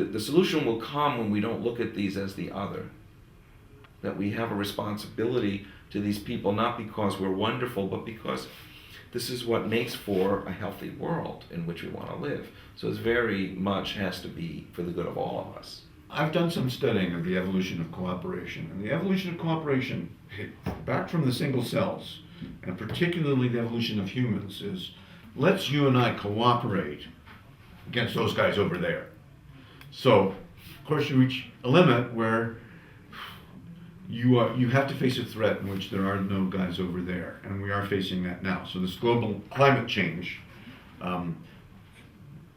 the solution will come when we don't look at these as the other. That we have a responsibility to these people, not because we're wonderful, but because this is what makes for a healthy world in which we want to live. So it's very much has to be for the good of all of us. I've done some studying of the evolution of cooperation. And the evolution of cooperation, back from the single cells, and particularly the evolution of humans, is let's you and I cooperate against those guys over there. So, of course, you reach a limit where you have to face a threat in which there are no guys over there, and we are facing that now. So this global climate change,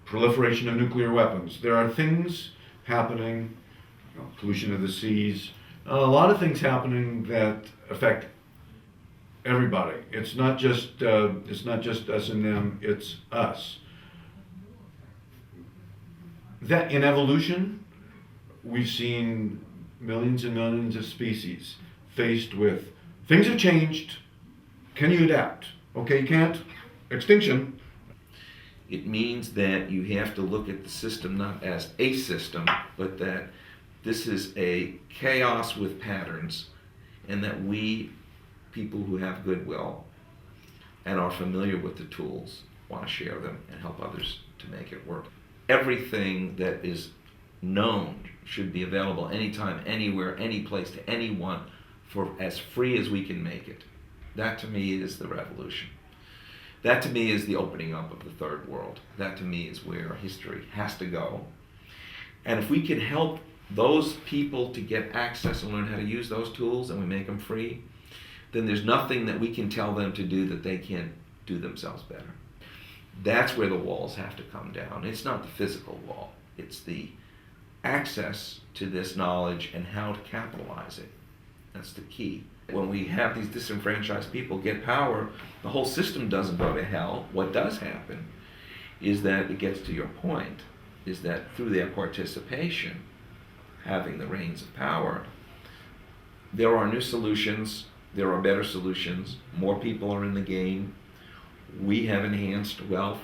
proliferation of nuclear weapons, there are things happening, pollution of the seas, a lot of things happening that affect everybody. It's not just us and them, it's us. That in evolution, we've seen millions and millions of species faced with things have changed. Can you adapt? Okay, you can't. Extinction. It means that you have to look at the system not as a system, but that this is a chaos with patterns, and that we, people who have goodwill and are familiar with the tools, want to share them and help others to make it work. Everything that is known should be available anytime, anywhere, any place, to anyone for as free as we can make it. That to me is the revolution. That to me is the opening up of the third world. That to me is where history has to go. And if we can help those people to get access and learn how to use those tools, and we make them free, then there's nothing that we can tell them to do that they can't do themselves better. That's where the walls have to come down. It's not the physical wall. It's the access to this knowledge and how to capitalize it. That's the key. When we have these disenfranchised people get power, the whole system doesn't go to hell. What does happen is that it gets to your point, is that through their participation, having the reins of power, there are new solutions, there are better solutions, more people are in the game, we have enhanced wealth,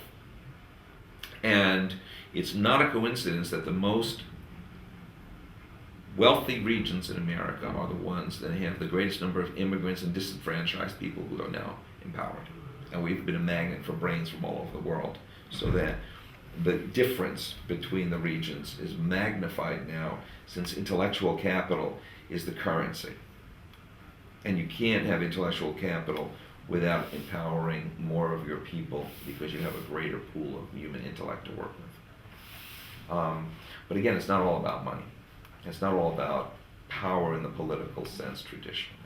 and it's not a coincidence that the most wealthy regions in America are the ones that have the greatest number of immigrants and disenfranchised people who are now empowered. And we've been a magnet for brains from all over the world, so that the difference between the regions is magnified now, since intellectual capital is the currency. And you can't have intellectual capital without empowering more of your people, because you have a greater pool of human intellect to work with. But again, it's not all about money. It's not all about power in the political sense traditionally.